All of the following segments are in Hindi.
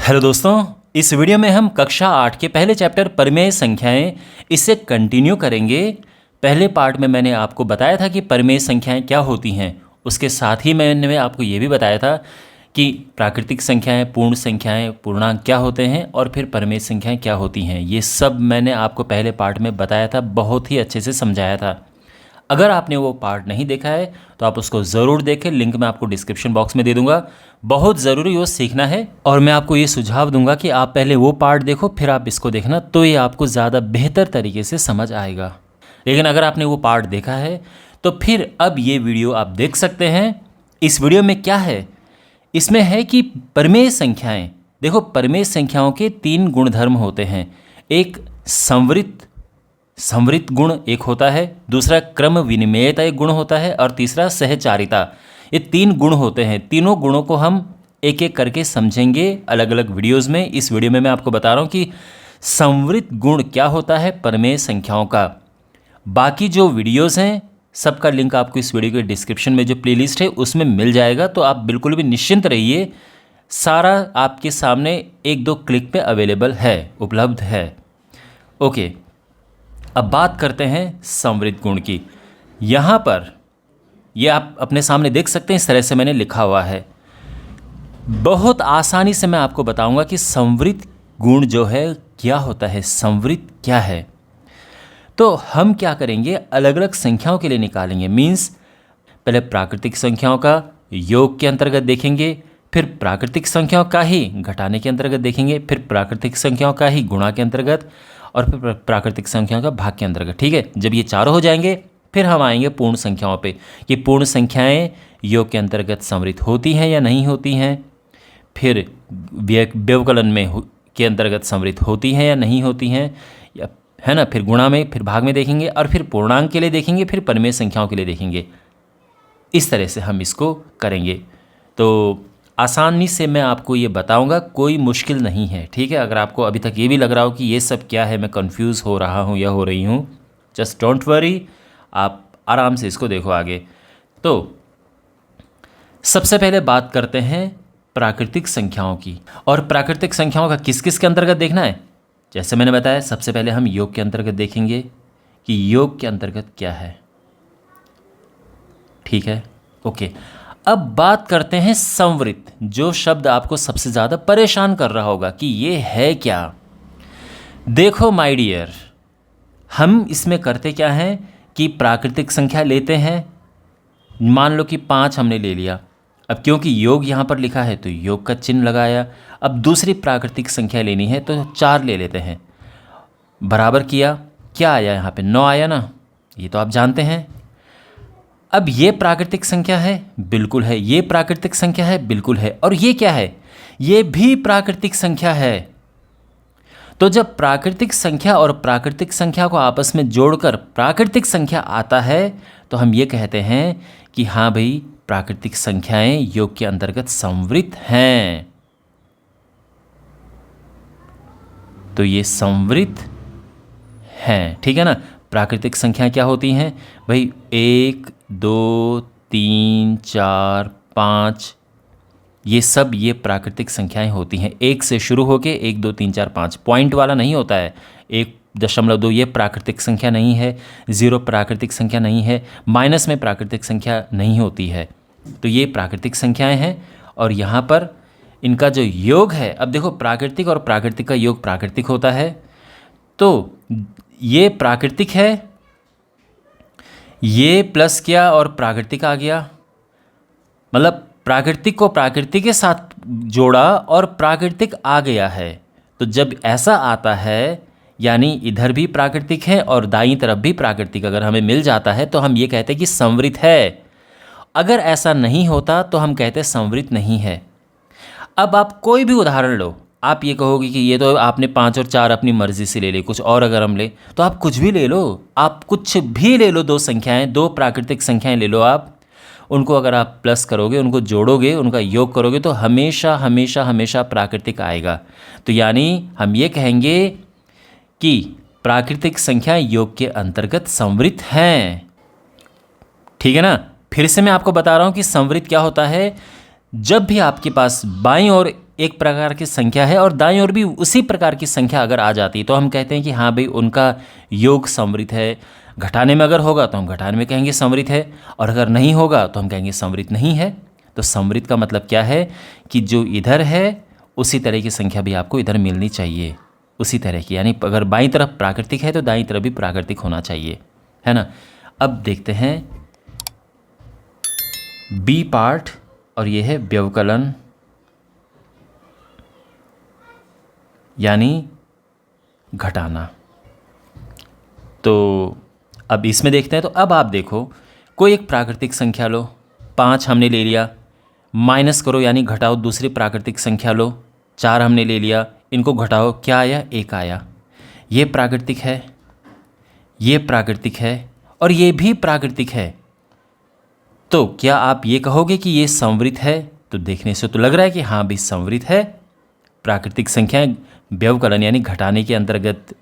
हेलो दोस्तों, इस वीडियो में हम कक्षा 8 के पहले चैप्टर परिमेय संख्याएं इसे कंटिन्यू करेंगे। पहले पार्ट में मैंने आपको बताया था कि परिमेय संख्याएं क्या होती हैं। उसके साथ ही मैंने आपको ये भी बताया था कि प्राकृतिक संख्याएं, पूर्ण संख्याएं, पूर्णांक क्या होते हैं और फिर परिमेय संख्याएं क्या होती हैं। ये सब मैंने आपको पहले पार्ट में बताया था, बहुत ही अच्छे से समझाया था। अगर आपने वो पार्ट नहीं देखा है तो आप उसको ज़रूर देखें, लिंक मैं आपको डिस्क्रिप्शन बॉक्स में दे दूंगा। बहुत ज़रूरी वो सीखना है और मैं आपको ये सुझाव दूंगा कि आप पहले वो पार्ट देखो फिर आप इसको देखना, तो ये आपको ज़्यादा बेहतर तरीके से समझ आएगा। लेकिन अगर आपने वो पार्ट देखा है तो फिर अब ये वीडियो आप देख सकते हैं। इस वीडियो में क्या है, इसमें है कि परिमेय संख्याएँ। देखो, परिमेय संख्याओं के 3 गुणधर्म होते हैं। एक संवृत गुण एक होता है, दूसरा क्रम विनिमेयता एक गुण होता है और तीसरा सहचारिता। ये 3 गुण होते हैं। तीनों गुणों को हम एक एक करके समझेंगे अलग अलग वीडियोज़ में। इस वीडियो में मैं आपको बता रहा हूँ कि संवृत गुण क्या होता है परिमेय संख्याओं का। बाकी जो वीडियोज़ हैं सबका लिंक आपको इस वीडियो के डिस्क्रिप्शन में जो प्लेलिस्ट है उसमें मिल जाएगा, तो आप बिल्कुल भी निश्चिंत रहिए। सारा आपके सामने 1-2 क्लिक पे अवेलेबल है, उपलब्ध है। ओके, अब बात करते हैं संवृत गुण की। यहाँ पर ये आप अपने सामने देख सकते हैं, इस तरह से मैंने लिखा हुआ है। बहुत आसानी से मैं आपको बताऊंगा कि संवृत गुण जो है क्या होता है, संवृत क्या है। तो हम क्या करेंगे, अलग अलग संख्याओं के लिए निकालेंगे। मीन्स पहले प्राकृतिक संख्याओं का योग के अंतर्गत देखेंगे, फिर प्राकृतिक संख्याओं का ही घटाने के अंतर्गत देखेंगे, फिर प्राकृतिक संख्याओं का ही गुणा के अंतर्गत और फिर प्राकृतिक संख्याओं का भाग के अंतर्गत। ठीक है, जब ये चारों हो जाएंगे फिर हम आएंगे पूर्ण संख्याओं पे कि पूर्ण संख्याएं योग के अंतर्गत संवृत होती हैं या नहीं होती हैं, फिर व्यवकलन में के अंतर्गत संवृत होती हैं या नहीं होती हैं, है ना। फिर गुणा में, फिर भाग में देखेंगे और फिर पूर्णांक के लिए देखेंगे, फिर परिमेय संख्याओं के लिए देखेंगे। इस तरह से हम इसको करेंगे। तो आसानी से मैं आपको ये बताऊंगा, कोई मुश्किल नहीं है। ठीक है, अगर आपको अभी तक ये भी लग रहा हो कि ये सब क्या है, मैं कंफ्यूज हो रहा हूँ या हो रही हूँ, जस्ट डोंट वरी, आप आराम से इसको देखो आगे। तो सबसे पहले बात करते हैं प्राकृतिक संख्याओं की। और प्राकृतिक संख्याओं का किस किस के अंतर्गत देखना है, जैसे मैंने बताया, सबसे पहले हम योग के अंतर्गत देखेंगे कि योग के अंतर्गत क्या है। ठीक है, ओके। अब बात करते हैं संवृत, जो शब्द आपको सबसे ज़्यादा परेशान कर रहा होगा कि ये है क्या। देखो माय डियर, हम इसमें करते क्या हैं कि प्राकृतिक संख्या लेते हैं। मान लो कि 5 हमने ले लिया। अब क्योंकि योग यहाँ पर लिखा है तो योग का चिन्ह लगाया। अब दूसरी प्राकृतिक संख्या लेनी है तो 4 ले लेते हैं, बराबर किया। क्या आया यहाँ पे, 9 आया ना, ये तो आप जानते हैं। अब ये प्राकृतिक संख्या है, बिल्कुल है। ये प्राकृतिक संख्या है, बिल्कुल है। और ये क्या है, ये भी प्राकृतिक संख्या है। तो जब प्राकृतिक संख्या और प्राकृतिक संख्या को आपस में जोड़कर प्राकृतिक संख्या आता है तो हम ये कहते हैं कि हाँ भाई, प्राकृतिक संख्याएं योग के अंतर्गत संवृत हैं। तो ये संवृत हैं, ठीक है ना। प्राकृतिक संख्याएं क्या होती हैं भाई, 1, 2, 3, 4, 5, ये सब ये प्राकृतिक संख्याएं होती हैं। 1 से शुरू होके 1, 2, 3, 4, 5 पॉइंट वाला नहीं होता है। 1.2 ये प्राकृतिक संख्या नहीं है, 0 प्राकृतिक संख्या नहीं है, माइनस में प्राकृतिक संख्या नहीं होती है। तो ये प्राकृतिक संख्याएं हैं और यहाँ पर इनका जो योग है, अब देखो प्राकृतिक और प्राकृतिक का योग प्राकृतिक होता है, तो ये प्राकृतिक है, ये प्लस किया और प्राकृतिक आ गया। मतलब प्राकृतिक को प्राकृतिक के साथ जोड़ा और प्राकृतिक आ गया है। तो जब ऐसा आता है, यानी इधर भी प्राकृतिक है और दाईं तरफ भी प्राकृतिक अगर हमें मिल जाता है तो हम ये कहते हैं कि संवृत है। अगर ऐसा नहीं होता तो हम कहते हैं संवृत नहीं है। अब आप कोई भी उदाहरण लो, आप ये कहोगे कि ये तो आपने 5 और 4 अपनी मर्जी से ले ली, कुछ और अगर हम ले तो आप कुछ भी ले लो, आप कुछ भी ले लो। 2 संख्याएं, 2 प्राकृतिक संख्याएं ले लो, आप उनको अगर आप प्लस करोगे, उनको जोड़ोगे, उनका योग करोगे तो हमेशा हमेशा हमेशा प्राकृतिक आएगा। तो यानी हम ये कहेंगे कि प्राकृतिक संख्याएं योग के अंतर्गत संवृत हैं। ठीक है ना। फिर से मैं आपको बता रहा हूँ कि संवृत क्या होता है। जब भी आपके पास बाईं ओर एक प्रकार की संख्या है और दाईं ओर भी उसी प्रकार की संख्या अगर आ जाती तो हम कहते हैं कि हाँ भाई उनका योग समृद्ध है। घटाने में अगर होगा तो हम घटाने में कहेंगे समृद्ध है, और अगर नहीं होगा तो हम कहेंगे समृद्ध नहीं है। तो समृद्ध का मतलब क्या है कि जो इधर है उसी तरह की संख्या भी आपको इधर मिलनी चाहिए, उसी तरह की, यानी अगर बाईं तरफ प्राकृतिक है तो दाईं तरफ भी प्राकृतिक होना चाहिए, है ना। अब देखते हैं बी पार्ट, और ये है व्यवकलन यानी घटाना। तो अब इसमें देखते हैं। तो अब आप देखो, कोई एक प्राकृतिक संख्या लो, 5 हमने ले लिया, माइनस करो यानी घटाओ, दूसरी प्राकृतिक संख्या लो, 4 हमने ले लिया, इनको घटाओ, क्या आया? 1 आया। ये प्राकृतिक है, ये प्राकृतिक है और ये भी प्राकृतिक है। तो क्या आप ये कहोगे कि ये समृद्ध है? तो देखने से तो लग रहा है कि हाँ भी समृद्ध है। प्राकृतिक संख्याएं व्यवकलन यानी घटाने के अंतर्गत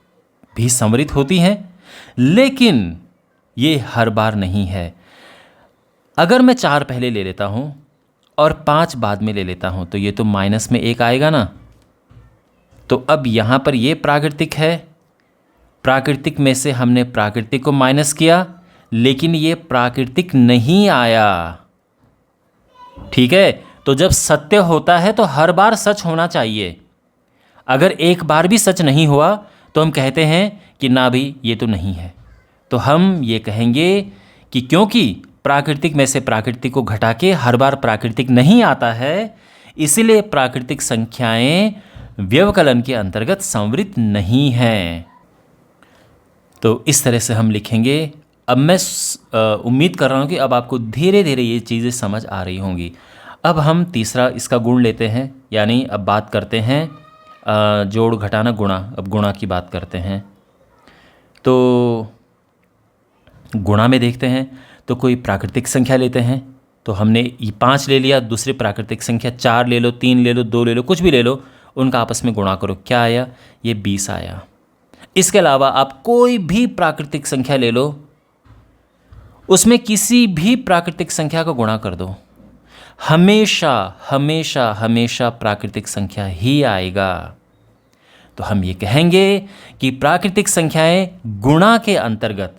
भी समृद्ध होती हैं, लेकिन ये हर बार नहीं है। अगर मैं 4 पहले ले लेता हूँ और 5 बाद में ले लेता हूँ तो ये तो माइनस में 1 आएगा ना। तो अब यहाँ पर ये प्राकृतिक है, प्राकृतिक में से हमने प्राकृतिक को माइनस किया, लेकिन ये प्राकृतिक नहीं आया। ठीक है, तो जब सत्य होता है तो हर बार सच होना चाहिए। अगर एक बार भी सच नहीं हुआ तो हम कहते हैं कि ना भी ये तो नहीं है। तो हम ये कहेंगे कि क्योंकि प्राकृतिक में से प्राकृतिक को घटा के हर बार प्राकृतिक नहीं आता है, इसीलिए प्राकृतिक संख्याएं व्यवकलन के अंतर्गत समृद्ध नहीं हैं। तो इस तरह से हम लिखेंगे। अब मैं उम्मीद कर रहा हूँ कि अब आपको धीरे धीरे ये चीज़ें समझ आ रही होंगी। अब हम तीसरा इसका गुण लेते हैं, यानी अब बात करते हैं जोड़ घटाना गुणा। अब गुणा की बात करते हैं। तो गुणा में देखते हैं, तो कोई प्राकृतिक संख्या लेते हैं। तो हमने ये 5 ले लिया, दूसरी प्राकृतिक संख्या 4 ले लो, 3 ले लो, 2 ले लो, कुछ भी ले लो, उनका आपस में गुणा करो। क्या आया? ये 20 आया। इसके अलावा आप कोई भी प्राकृतिक संख्या ले लो, उसमें किसी भी प्राकृतिक संख्या को गुणा कर दो, हमेशा हमेशा हमेशा प्राकृतिक संख्या ही आएगा। तो हम ये कहेंगे कि प्राकृतिक संख्याएं गुणा के अंतर्गत,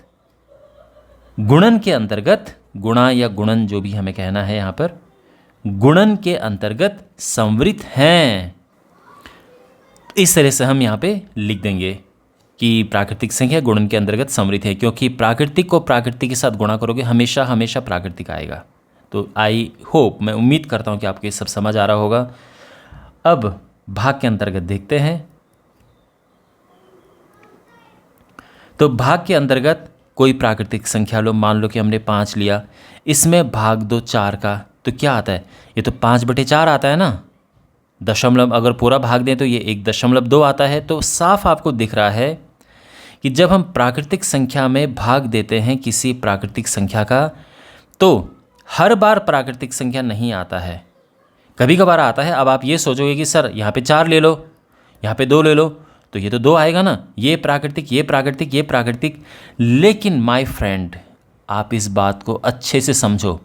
गुणन के अंतर्गत, गुणा या गुणन जो भी हमें कहना है यहाँ पर, गुणन के अंतर्गत समृद्ध हैं। इस तरह से हम यहाँ पे लिख देंगे कि प्राकृतिक संख्या गुणन के अंतर्गत समृद्ध है, क्योंकि प्राकृतिक को प्राकृतिक के साथ गुणा करोगे हमेशा हमेशा प्राकृतिक आएगा। तो आई होप, मैं उम्मीद करता हूँ कि आपको ये सब समझ आ रहा होगा। अब भाग के अंतर्गत देखते हैं। तो भाग के अंतर्गत कोई प्राकृतिक संख्या लो, मान लो कि हमने 5 लिया, इसमें भाग दो 4 का, तो क्या आता है? ये तो 5/4 आता है ना। दशमलव अगर पूरा भाग दें तो ये 1.2 आता है। तो साफ आपको दिख रहा है कि जब हम प्राकृतिक संख्या में भाग देते हैं किसी प्राकृतिक संख्या का, तो हर बार प्राकृतिक संख्या नहीं आता है, कभी कभार आता है। अब आप ये सोचोगे कि सर यहाँ पे 4 ले लो, यहाँ पे 2 ले लो, तो ये तो 2 आएगा ना, ये प्राकृतिक, ये प्राकृतिक, ये प्राकृतिक। लेकिन माय फ्रेंड, आप इस बात को अच्छे से समझो,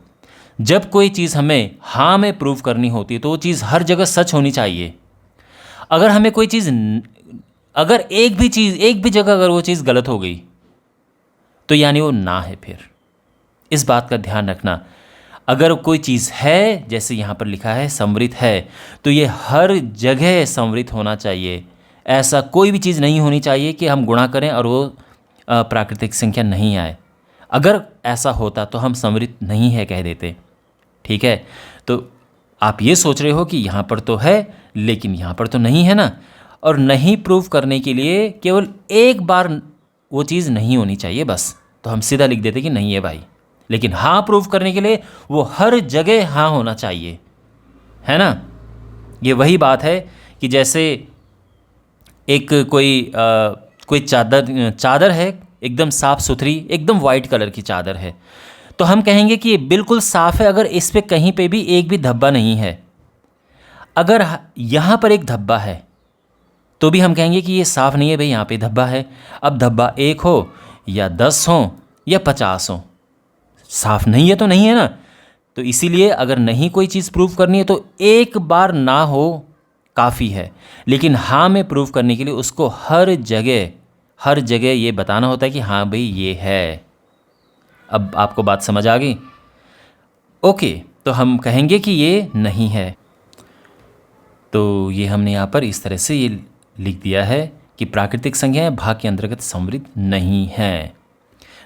जब कोई चीज़ हमें हाँ में प्रूव करनी होती है तो वो चीज़ हर जगह सच होनी चाहिए। अगर हमें कोई चीज़, अगर एक भी जगह अगर वो चीज़ गलत हो गई तो यानी वो ना है। फिर इस बात का ध्यान रखना, अगर कोई चीज़ है, जैसे यहाँ पर लिखा है समृद्ध है, तो ये हर जगह समृद्ध होना चाहिए। ऐसा कोई भी चीज़ नहीं होनी चाहिए कि हम गुणा करें और वो प्राकृतिक संख्या नहीं आए। अगर ऐसा होता तो हम समृद्ध नहीं है कह देते। ठीक है, तो आप ये सोच रहे हो कि यहाँ पर तो है लेकिन यहाँ पर तो नहीं है ना, और नहीं प्रूव करने के लिए केवल एक बार वो चीज़ नहीं होनी चाहिए बस, तो हम सीधा लिख देते कि नहीं है भाई। लेकिन हाँ प्रूव करने के लिए वो हर जगह हाँ होना चाहिए, है ना। ये वही बात है कि जैसे एक कोई चादर है, एकदम साफ़ सुथरी, एकदम वाइट कलर की चादर है, तो हम कहेंगे कि ये बिल्कुल साफ़ है अगर इस पे कहीं पे भी एक भी धब्बा नहीं है। अगर यहाँ पर एक धब्बा है तो भी हम कहेंगे कि ये साफ़ नहीं है भाई, यहाँ पे धब्बा है। अब धब्बा 1 हो या 10 हो या 50 हो, साफ़ नहीं है तो नहीं है ना। तो इसीलिए अगर नहीं कोई चीज़ प्रूव करनी है तो एक बार ना हो काफ़ी है। लेकिन हाँ में प्रूव करने के लिए उसको हर जगह ये बताना होता है कि हाँ भाई ये है। अब आपको बात समझ आ गई? ओके, तो हम कहेंगे कि ये नहीं है। तो ये हमने यहाँ पर इस तरह से ये लिख दिया है कि प्राकृतिक संख्याएं भाग के अंतर्गत संवृत नहीं हैं।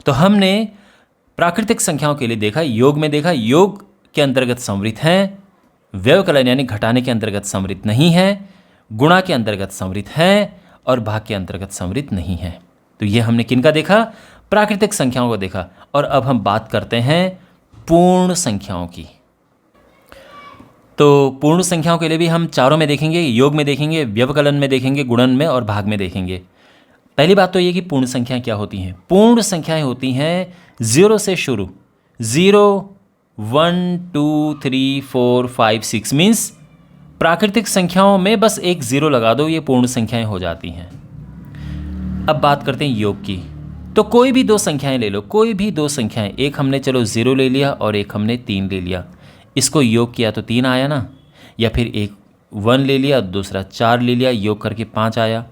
तो हमने प्राकृतिक संख्याओं के लिए देखा, योग में देखा, योग के अंतर्गत संवृत हैं, व्यवकलन यानी घटाने के अंतर्गत संवृत नहीं है, गुणा के अंतर्गत संवृत हैं और भाग के अंतर्गत संवृत नहीं है। तो ये हमने किनका देखा? प्राकृतिक संख्याओं को देखा। और अब हम बात करते हैं पूर्ण संख्याओं की। तो पूर्ण संख्याओं के लिए भी हम चारों में देखेंगे, योग में देखेंगे, व्यवकलन में देखेंगे, गुणन में और भाग में देखेंगे। पहली बात तो ये कि पूर्ण संख्याएं क्या होती हैं। पूर्ण संख्याएं होती हैं 0 से शुरू, 0, 1, 2, 3, 4, 5, 6 मीन्स प्राकृतिक संख्याओं में बस एक 0 लगा दो, ये पूर्ण संख्याएं हो जाती हैं। अब बात करते हैं योग की। तो कोई भी दो संख्याएं ले लो, कोई भी दो संख्याएं, एक हमने चलो 0 ले लिया और एक हमने 3 ले लिया, इसको योग किया तो 3 आया ना, या फिर एक 1 ले लिया, दूसरा 4 ले लिया, योग करके 5 आया।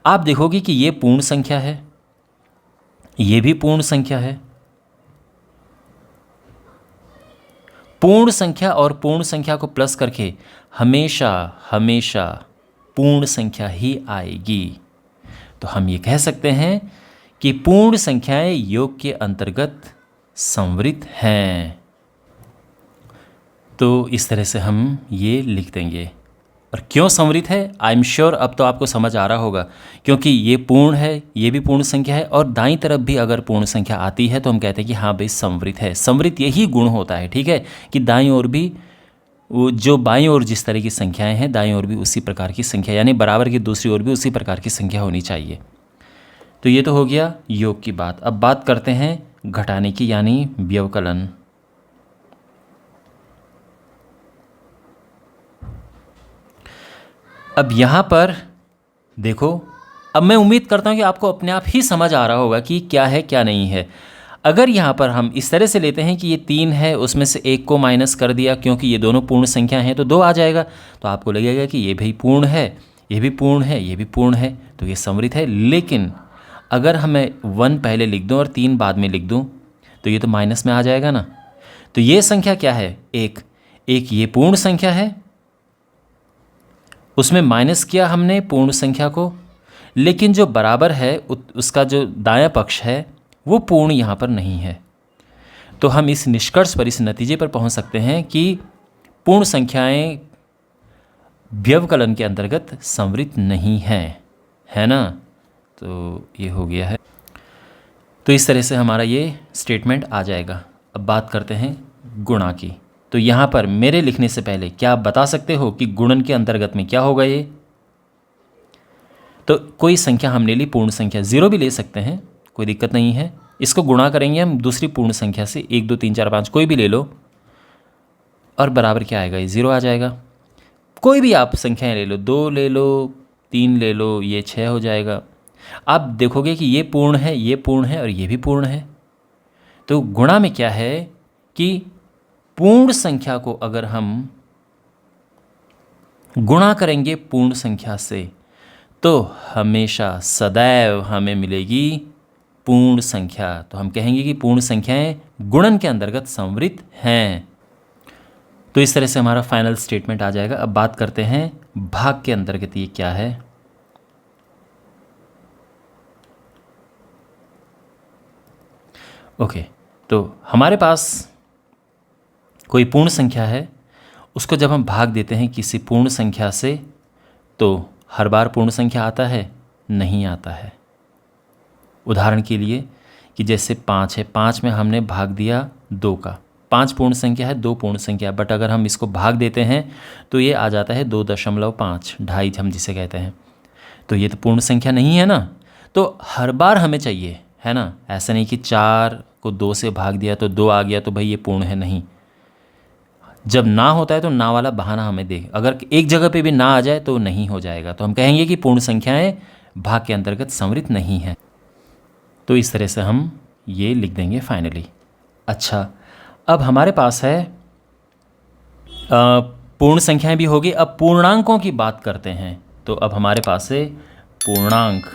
आप देखोगे कि ये पूर्ण संख्या है, ये भी पूर्ण संख्या है। पूर्ण संख्या और पूर्ण संख्या को प्लस करके हमेशा हमेशा पूर्ण संख्या ही आएगी। तो हम ये कह सकते हैं कि पूर्ण संख्याएं योग के अंतर्गत संवृत हैं। तो इस तरह से हम ये लिख देंगे। और क्यों संवृत है, आई एम श्योर अब तो आपको समझ आ रहा होगा, क्योंकि ये पूर्ण है, ये भी पूर्ण संख्या है, और दाईं तरफ भी अगर पूर्ण संख्या आती है तो हम कहते हैं कि हाँ भाई संवृत है। संवृत यही गुण होता है, ठीक है, कि दाईं ओर भी वो जो बाईं ओर जिस तरह की संख्याएं हैं, दाईं ओर भी उसी प्रकार की संख्या, यानी बराबर की दूसरी ओर भी उसी प्रकार की संख्या होनी चाहिए। तो ये तो हो गया योग की बात। अब बात करते हैं घटाने की, यानी व्यवकलन। अब यहाँ पर देखो, अब मैं उम्मीद करता हूँ कि आपको अपने आप ही समझ आ रहा होगा कि क्या है क्या नहीं है। अगर यहाँ पर हम इस तरह से लेते हैं कि ये 3 है, उसमें से एक को माइनस कर दिया क्योंकि ये दोनों पूर्ण संख्या हैं, तो 2 आ जाएगा। तो आपको लगेगा कि ये भी पूर्ण है, ये भी पूर्ण है, ये भी पूर्ण है, तो ये संवृत है। लेकिन अगर हमें 1 पहले लिख दूँ और 3 बाद में लिख दूँ तो ये तो माइनस में आ जाएगा ना। तो ये संख्या क्या है? एक ये पूर्ण संख्या है, उसमें माइनस किया हमने पूर्ण संख्या को, लेकिन जो बराबर है उसका जो दायां पक्ष है वो पूर्ण यहाँ पर नहीं है। तो हम इस निष्कर्ष पर, इस नतीजे पर पहुँच सकते हैं कि पूर्ण संख्याएं व्यवकलन के अंतर्गत संवृत नहीं हैं, है ना। तो ये हो गया है। तो इस तरह से हमारा ये स्टेटमेंट आ जाएगा। अब बात करते हैं गुणा की। तो यहाँ पर मेरे लिखने से पहले क्या आप बता सकते हो कि गुणन के अंतर्गत में क्या होगा ये? तो कोई संख्या हमने ली, पूर्ण संख्या, 0 भी ले सकते हैं, कोई दिक्कत नहीं है। इसको गुणा करेंगे हम दूसरी पूर्ण संख्या से, 1, 2, 3, 4, 5 कोई भी ले लो, और बराबर क्या आएगा? ये 0 आ जाएगा। कोई भी आप संख्याएं ले लो, 2 ले लो, 3 ले लो, ये 6 हो जाएगा। आप देखोगे कि ये पूर्ण है, ये पूर्ण है और ये भी पूर्ण है। तो गुणा में क्या है कि पूर्ण संख्या को अगर हम गुणा करेंगे पूर्ण संख्या से तो हमेशा सदैव हमें मिलेगी पूर्ण संख्या। तो हम कहेंगे कि पूर्ण संख्याएं गुणन के अंतर्गत संवृत हैं। तो इस तरह से हमारा फाइनल स्टेटमेंट आ जाएगा। अब बात करते हैं भाग के अंतर्गत ये क्या है। ओके, तो हमारे पास कोई पूर्ण संख्या है, उसको जब हम भाग देते हैं किसी पूर्ण संख्या से तो हर बार पूर्ण संख्या आता है? नहीं आता है। उदाहरण के लिए कि जैसे 5 है, 5 में हमने भाग दिया 2 का, 5 पूर्ण संख्या है, 2 पूर्ण संख्या, बट अगर हम इसको भाग देते हैं तो ये आ जाता है 2.5, ढाई हम जिसे कहते हैं। तो ये तो पूर्ण संख्या नहीं है ना। तो हर बार हमें चाहिए, है ना। ऐसा नहीं कि 4 को 2 से भाग दिया तो 2 आ गया तो भाई ये पूर्ण है, नहीं। जब ना होता है तो ना वाला बहाना हमें दे, अगर एक जगह पे भी ना आ जाए तो नहीं हो जाएगा। तो हम कहेंगे कि पूर्ण संख्याएं भाग के अंतर्गत संवृत नहीं हैं। तो इस तरह से हम ये लिख देंगे फाइनली। अच्छा, अब हमारे पास है पूर्ण संख्याएं भी होगी। अब पूर्णांकों की बात करते हैं। तो अब हमारे पास है पूर्णांक।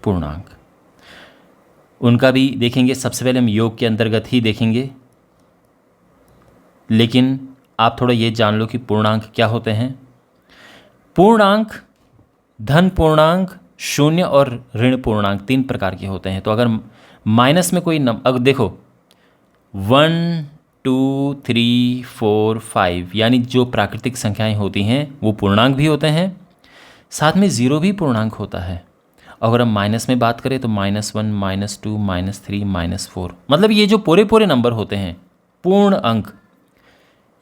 पूर्णांक उनका भी देखेंगे। सबसे पहले हम योग के अंतर्गत ही देखेंगे, लेकिन आप थोड़ा ये जान लो कि पूर्णांक क्या होते हैं। पूर्णांक धन पूर्णांक, शून्य और ऋण पूर्णांक 3 प्रकार के होते हैं। तो अगर माइनस में कोई अगर देखो 1 2 3 4 5 यानी जो प्राकृतिक संख्याएं होती हैं वो पूर्णांक भी होते हैं, साथ में ज़ीरो भी पूर्णांक होता है। अगर हम माइनस में बात करें तो -1 -2 -3 -4, मतलब ये जो पूरे पूरे नंबर होते हैं पूर्ण अंक,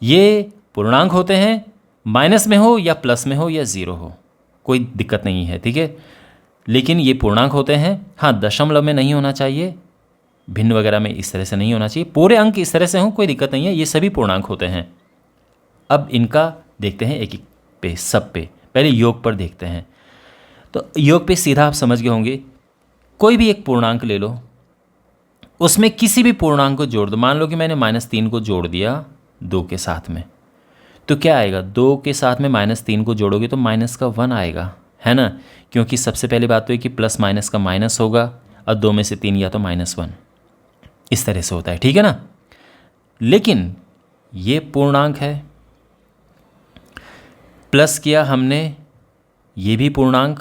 ये पूर्णांक होते हैं। माइनस में हो या प्लस में हो या ज़ीरो हो, कोई दिक्कत नहीं है, ठीक है, लेकिन ये पूर्णांक होते हैं। हाँ, दशमलव में नहीं होना चाहिए, भिन्न वगैरह में इस तरह से नहीं होना चाहिए, पूरे अंक इस तरह से हों, कोई दिक्कत नहीं है, ये सभी पूर्णांक होते हैं। अब इनका देखते हैं एक एक पे, सब पे। पहले योग पर देखते हैं। तो योग पे सीधा आप समझ गए होंगे, कोई भी एक पूर्णांक ले लो, उसमें किसी भी पूर्णांक को जोड़ दो। मान लो कि मैंने -3 को जोड़ दिया 2 के साथ में, तो क्या आएगा? 2 के साथ में -3 को जोड़ोगे तो माइनस का 1 आएगा, है ना, क्योंकि सबसे पहली बात तो है कि प्लस माइनस का माइनस होगा और 2 में से 3 या तो -1, इस तरह से होता है, ठीक है ना। लेकिन ये पूर्णांक है, प्लस किया हमने, ये भी पूर्णांक,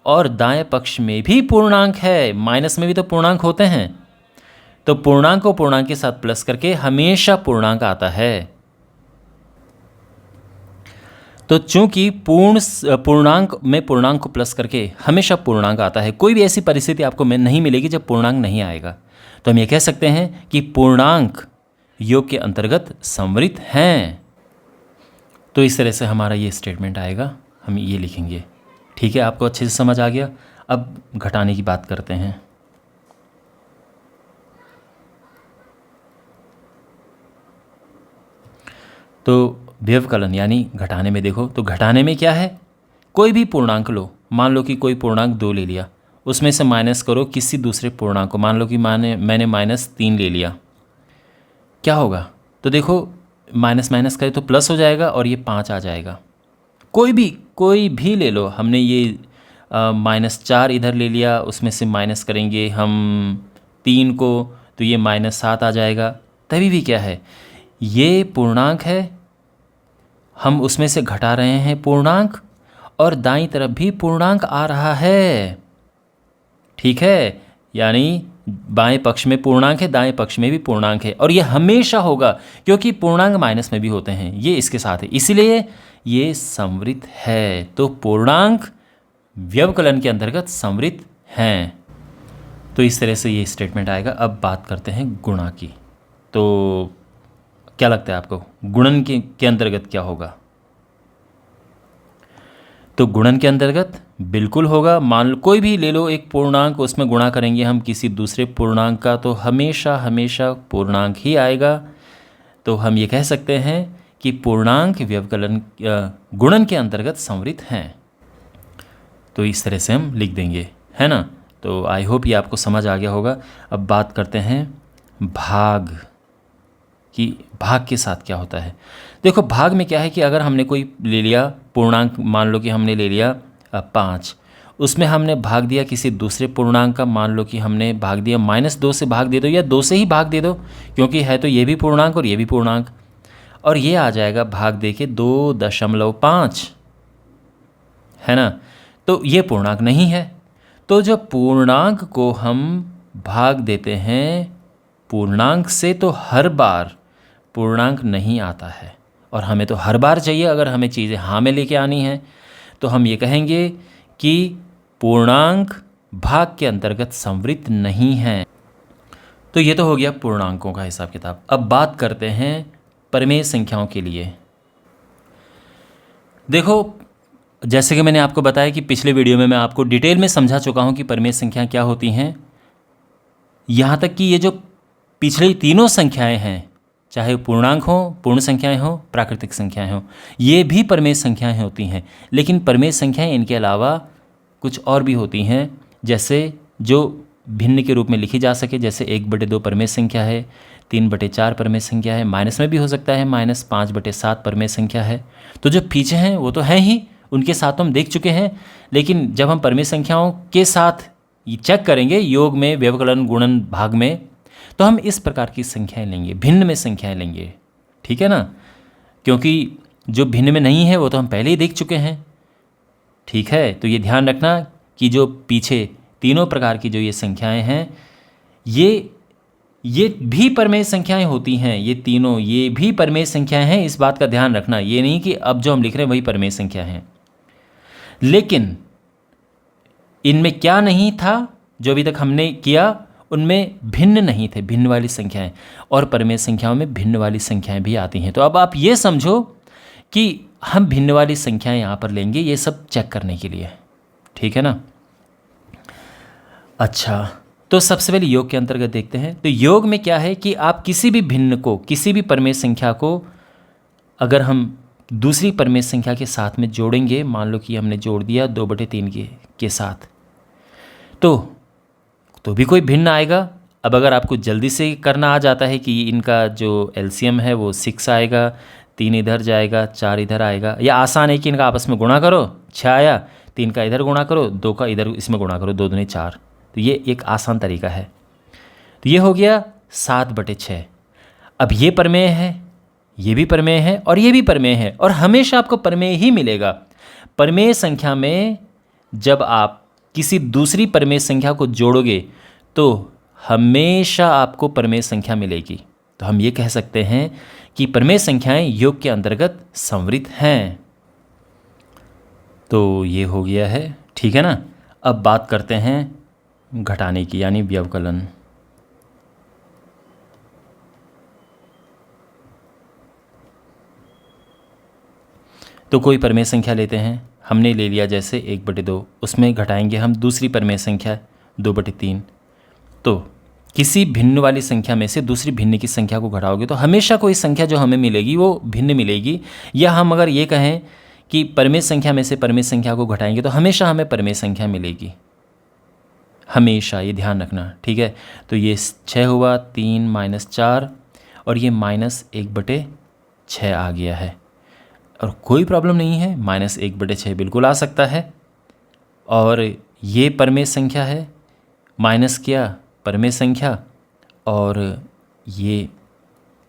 और दाएं पक्ष में भी पूर्णांक है, माइनस में भी तो पूर्णांक होते हैं। तो पूर्णांक को पूर्णांक के साथ प्लस करके हमेशा पूर्णांक आता है। तो चूंकि पूर्णांक में पूर्णांक को प्लस करके हमेशा पूर्णांक आता है, कोई भी ऐसी परिस्थिति आपको में नहीं मिलेगी जब पूर्णांक नहीं आएगा। तो हम ये कह सकते हैं कि पूर्णांक योग के अंतर्गत संवृत हैं। तो इस तरह से हमारा ये स्टेटमेंट आएगा, हम ये लिखेंगे, ठीक है। आपको अच्छे से समझ आ गया। अब घटाने की बात करते हैं। तो व्यवकलन यानी घटाने में देखो, तो घटाने में क्या है, कोई भी पूर्णांक लो, मान लो कि कोई पूर्णांक 2 ले लिया, उसमें से माइनस करो किसी दूसरे पूर्णांक को, मान लो कि मैंने -3 ले लिया, क्या होगा? तो देखो माइनस माइनस करे तो प्लस हो जाएगा और ये 5 आ जाएगा। कोई भी ले लो, हमने ये -4 इधर ले लिया, उसमें से माइनस करेंगे हम 3 को तो ये -7 आ जाएगा। तभी भी क्या है, ये पूर्णांक है, हम उसमें से घटा रहे हैं पूर्णांक, और दाईं तरफ भी पूर्णांक आ रहा है, ठीक है। यानी बाएं पक्ष में पूर्णांक है, दाएं पक्ष में भी पूर्णांक है, और ये हमेशा होगा क्योंकि पूर्णांक माइनस में भी होते हैं, ये इसके साथ है, इसीलिए ये संवृत है। तो पूर्णांक व्यवकलन के अंतर्गत संवृत हैं। तो इस तरह से ये स्टेटमेंट आएगा। अब बात करते हैं गुणा की। तो क्या लगता है आपको, गुणन के अंतर्गत क्या होगा? तो गुणन के अंतर्गत बिल्कुल होगा, मान लो कोई भी ले लो एक पूर्णांक, उसमें गुणा करेंगे हम किसी दूसरे पूर्णांक का, तो हमेशा हमेशा पूर्णांक ही आएगा। तो हम ये कह सकते हैं कि पूर्णांक व्यवकलन गुणन के अंतर्गत संवृत हैं। तो इस तरह से हम लिख देंगे, है ना। तो आई होप ये आपको समझ आ गया होगा। अब बात करते हैं भाग कि भाग के साथ क्या होता है। देखो भाग में क्या है कि अगर हमने कोई ले लिया पूर्णांक, मान लो कि हमने ले लिया 5, उसमें हमने भाग दिया किसी दूसरे पूर्णांक का, मान लो कि हमने भाग दिया -2 से भाग दे दो या 2 से ही भाग दे दो, क्योंकि है तो ये भी पूर्णांक और ये भी पूर्णांक, और ये आ जाएगा भाग दे के 2.5, है ना। तो ये पूर्णांक नहीं है। तो जब पूर्णांक को हम भाग देते हैं पूर्णांक से, तो हर बार पूर्णांक नहीं आता है, और हमें तो हर बार चाहिए अगर हमें चीज़ें हाँ में लेके आनी हैं। तो हम ये कहेंगे कि पूर्णांक भाग के अंतर्गत संवृत नहीं है। तो ये तो हो गया पूर्णांकों का हिसाब किताब। अब बात करते हैं परिमेय संख्याओं के लिए। देखो जैसे कि मैंने आपको बताया कि पिछले वीडियो में मैं आपको डिटेल में समझा चुका हूँ कि परिमेय संख्या क्या होती हैं। यहाँ तक कि ये जो पिछली तीनों संख्याएं हैं, चाहे पूर्णांक हो, पूर्ण संख्याएं हो, प्राकृतिक संख्याएं हो, ये भी परिमेय संख्याएं होती हैं। लेकिन परिमेय संख्याएं इनके अलावा कुछ और भी होती हैं, जैसे जो भिन्न के रूप में लिखी जा सके, जैसे 1/2 परमेय संख्या है, 3/4 परमेय संख्या है, माइनस में भी हो सकता है, -5/7 परमेय संख्या है। तो जो पीछे हैं वो तो हैं ही, उनके साथ तो हम देख चुके हैं, लेकिन जब हम परमेय संख्याओं के साथ ये चेक करेंगे योग में, व्यवकलन, गुणन, भाग में, तो हम इस प्रकार की संख्याएं लेंगे, भिन्न में संख्याएं लेंगे। ठीक है ना, क्योंकि जो भिन्न में नहीं है वो तो हम पहले ही देख चुके हैं। ठीक है, तो ये ध्यान रखना कि जो पीछे तीनों प्रकार की जो ये संख्याएं हैं, ये भी परमेय संख्याएं होती हैं, ये तीनों ये भी परमेय संख्याएं हैं, इस बात का ध्यान रखना। ये नहीं कि अब जो हम लिख रहे हैं वही परमेय संख्या हैं, लेकिन इनमें क्या नहीं था जो अभी तक हमने किया, उनमें भिन्न नहीं थे, भिन्न वाली संख्याएं, और परमेय संख्याओं में भिन्न वाली संख्याएं भी आती हैं। तो अब आप ये समझो कि हम भिन्न वाली संख्याएं यहाँ पर लेंगे, ये सब चेक करने के लिए। ठीक है ना। अच्छा, तो सबसे पहले योग के अंतर्गत देखते हैं। तो योग में क्या है कि आप किसी भी भिन्न को, किसी भी परमेय संख्या को अगर हम दूसरी परमेय संख्या के साथ में जोड़ेंगे, मान लो कि हमने जोड़ दिया 2/3 के साथ, तो भी कोई भिन्न आएगा। अब अगर आपको जल्दी से करना आ जाता है कि इनका जो एलसीएम है वो 6 आएगा, 3 इधर जाएगा, 4 इधर आएगा, या आसान है कि इनका आपस में गुणा करो, 6 आया, 3 का इधर गुणा करो, 2 का इधर इसमें गुणा करो, 2 दूनी 4। तो ये एक आसान तरीका है। तो ये हो गया 7/6। अब ये परमेय है, ये भी परमेय है, और ये भी परमेय है, और हमेशा आपको परमेय ही मिलेगा। परमेय संख्या में जब आप किसी दूसरी परमेय संख्या को जोड़ोगे तो हमेशा आपको परमेय संख्या मिलेगी। तो हम ये कह सकते हैं कि परमेय संख्याएं योग के अंतर्गत संवृत हैं। तो ये हो गया है, ठीक है ना। अब बात करते हैं घटाने की, यानी व्यवकलन। तो कोई परमेय संख्या लेते हैं, हमने ले लिया जैसे 1/2, उसमें घटाएंगे हम दूसरी परमेय संख्या 2/3। तो किसी भिन्न वाली संख्या में से दूसरी भिन्न की संख्या को घटाओगे तो हमेशा कोई संख्या जो हमें मिलेगी वो भिन्न मिलेगी। या हम अगर ये कहें कि परमेय संख्या में से परमेय संख्या को घटाएंगे तो हमेशा हमें परमेय संख्या मिलेगी, हमेशा, ये ध्यान रखना। ठीक है, तो ये 6 हुआ, 3 - 4, और ये -1/6 आ गया है, और कोई प्रॉब्लम नहीं है, -1/6 बिल्कुल आ सकता है। और ये परमेय संख्या है, माइनस क्या परमेय संख्या, और ये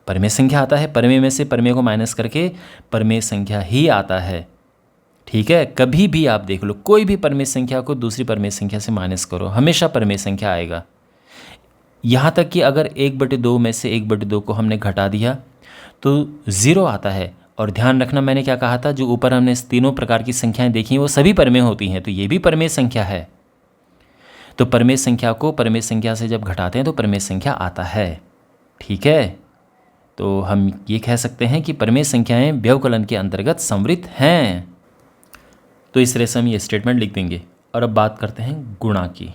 परमेय संख्या आता है, परमेय में से परमेय को माइनस करके परमेय संख्या ही आता है। ठीक है, कभी भी आप देख लो, कोई भी परमेय संख्या को दूसरी परमेय संख्या से माइनस करो, हमेशा परमेय संख्या आएगा। यहाँ तक कि अगर 1/2 में से 1/2 को हमने घटा दिया तो 0 आता है। और ध्यान रखना, मैंने क्या कहा था, जो ऊपर हमने तीनों प्रकार की संख्याएं देखी वो सभी परमेय होती हैं, तो ये भी परमेय संख्या है। तो परमेय संख्या को परमेय संख्या से जब घटाते हैं तो परमेय संख्या आता है। ठीक है, तो हम ये कह सकते हैं कि परमेय संख्याएं व्यवकलन के अंतर्गत संवृत हैं। तो इस तरह से हम ये स्टेटमेंट लिख देंगे। और अब बात करते हैं गुणा की।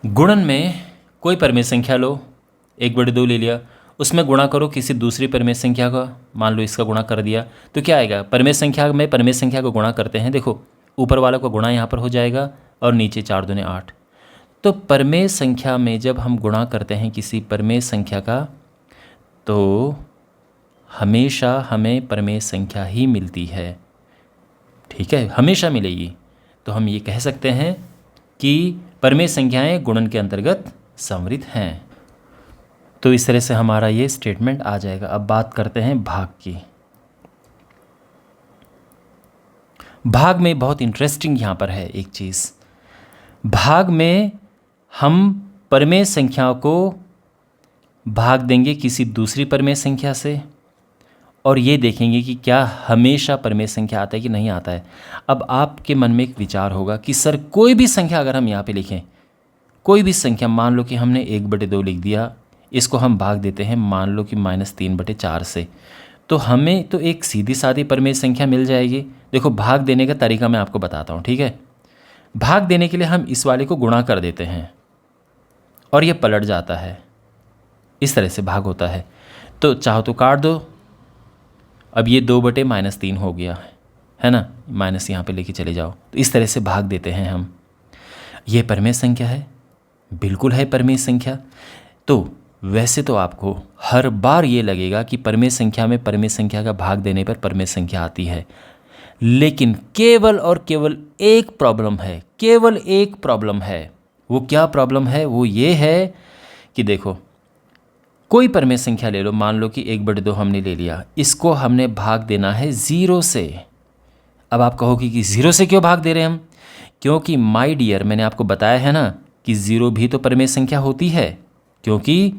गुणन में कोई परमेय संख्या लो, 1/2 ले लिया, उसमें गुणा करो किसी दूसरी परमेय संख्या का, मान लो इसका गुणा कर दिया, तो क्या आएगा, परमेय संख्या में परमेय संख्या को गुणा करते हैं, देखो ऊपर वाला का गुणा यहाँ पर हो जाएगा और नीचे 4 दूने 8। तो परमेय संख्या में जब हम गुणा करते हैं किसी परमेय संख्या का, तो हमेशा हमें परमेय संख्या ही मिलती है। ठीक है, हमेशा मिलेगी। तो हम ये कह सकते हैं कि परमेय संख्याएं गुणन के अंतर्गत संवृत हैं। तो इस तरह से हमारा ये स्टेटमेंट आ जाएगा। अब बात करते हैं भाग की। भाग में बहुत इंटरेस्टिंग यहाँ पर है एक चीज़। भाग में हम परमेय संख्याओं को भाग देंगे किसी दूसरी परमेय संख्या से, और ये देखेंगे कि क्या हमेशा परमेय संख्या आता है कि नहीं आता है। अब आपके मन में एक विचार होगा कि सर कोई भी संख्या अगर हम यहाँ पे लिखें, कोई भी संख्या, मान लो कि हमने 1/2 लिख दिया, इसको हम भाग देते हैं मान लो कि -3/4 से, तो हमें तो एक सीधी सादी परमेय संख्या मिल जाएगी। देखो, भाग देने का तरीका मैं आपको बताता हूँ। ठीक है, भाग देने के लिए हम इस वाले को गुणा कर देते हैं और ये पलट जाता है, इस तरह से भाग होता है। तो चाहो तो काट दो। अब ये 2/-3 हो गया है ना, माइनस यहाँ पे लेके चले जाओ। तो इस तरह से भाग देते हैं हम। ये परिमेय संख्या है, बिल्कुल है परिमेय संख्या। तो वैसे तो आपको हर बार ये लगेगा कि परिमेय संख्या में परिमेय संख्या का भाग देने पर परिमेय संख्या आती है, लेकिन केवल और केवल एक प्रॉब्लम है, केवल एक प्रॉब्लम है। वो क्या प्रॉब्लम है? वो ये है कि देखो, कोई परिमेय संख्या ले लो, मान लो कि 1/2 हमने ले लिया, इसको हमने भाग देना है 0 से। अब आप कहोगे कि 0 से क्यों भाग दे रहे हैं हम? क्योंकि माय डियर, मैंने आपको बताया है ना कि 0 भी तो परिमेय संख्या होती है, क्योंकि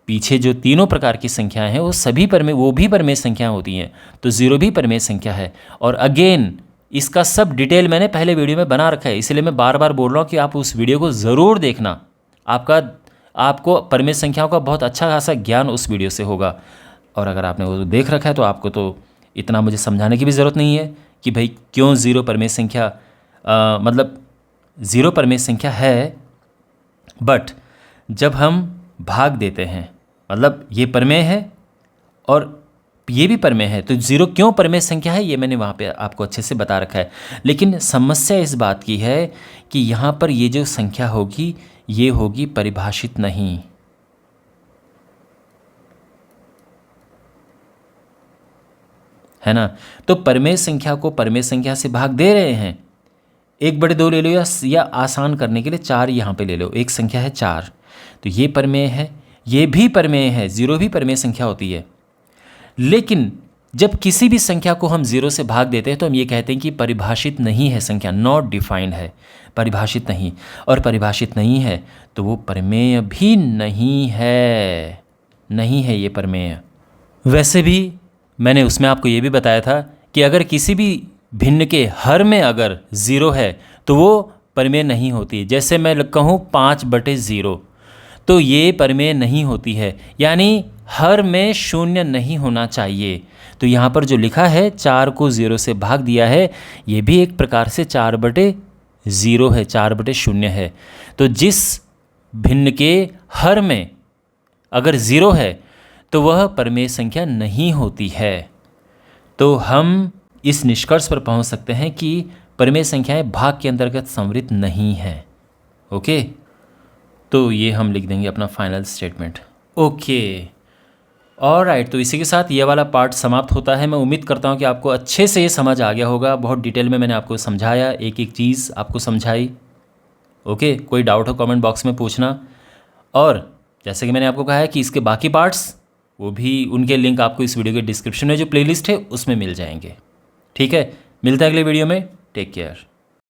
पीछे जो तीनों प्रकार की संख्याएं हैं वो भी परिमेय संख्या होती हैं। तो 0 भी परिमेय संख्या है। और अगेन इसका सब डिटेल मैंने पहले वीडियो में बना रखा है, इसलिए मैं बार बार बोल रहा हूँ कि आप उस वीडियो को ज़रूर देखना। आपको परिमेय संख्याओं का बहुत अच्छा खासा ज्ञान उस वीडियो से होगा। और अगर आपने वो देख रखा है तो आपको तो इतना मुझे समझाने की भी ज़रूरत नहीं है कि भाई क्यों 0 परिमेय संख्या, मतलब 0 परिमेय संख्या है, बट जब हम भाग देते हैं, मतलब ये परिमेय है और ये भी परिमेय है, तो 0 क्यों परिमेय संख्या है ये मैंने वहाँ पे आपको अच्छे से बता रखा है। लेकिन समस्या इस बात की है कि यहाँ पर ये जो संख्या होगी ये होगी परिभाषित नहीं। है ना? तो परिमेय संख्या को परिमेय संख्या से भाग दे रहे हैं, 1/2 ले लो या आसान करने के लिए 4 यहाँ पे ले लो। एक संख्या है 4, तो ये परिमेय है, ये भी परिमेय है, 0 भी परिमेय संख्या होती है। लेकिन जब किसी भी संख्या को हम 0 से भाग देते हैं तो हम ये कहते हैं कि परिभाषित नहीं है संख्या, नॉट डिफाइंड है, परिभाषित नहीं। और परिभाषित नहीं है तो वो परिमेय भी नहीं है, नहीं है ये परिमेय। वैसे भी मैंने उसमें आपको ये भी बताया था कि अगर किसी भी भिन्न के हर में अगर 0 है तो वो परिमेय नहीं होती। जैसे मैं कहूँ 5/0, तो ये परिमेय नहीं होती है, यानी हर में 0 नहीं होना चाहिए। तो यहाँ पर जो लिखा है 4 को 0 से भाग दिया है, ये भी एक प्रकार से 4/0 है, 4/0 है। तो जिस भिन्न के हर में अगर 0 है तो वह परिमेय संख्या नहीं होती है। तो हम इस निष्कर्ष पर पहुँच सकते हैं कि परिमेय संख्याएं भाग के अंतर्गत संवृत नहीं हैं। ओके, तो ये हम लिख देंगे अपना फाइनल स्टेटमेंट। ओके, ऑलराइट, तो इसी के साथ ये वाला पार्ट समाप्त होता है। मैं उम्मीद करता हूँ कि आपको अच्छे से ये समझ आ गया होगा। बहुत डिटेल में मैंने आपको समझाया, एक एक चीज़ आपको समझाई। ओके, कोई डाउट हो कमेंट बॉक्स में पूछना। और जैसे कि मैंने आपको कहा है कि इसके बाकी पार्ट्स, वो भी उनके लिंक आपको इस वीडियो के डिस्क्रिप्शन में जो प्लेलिस्ट है उसमें मिल जाएंगे। ठीक है, मिलते हैं अगले वीडियो में। Take care.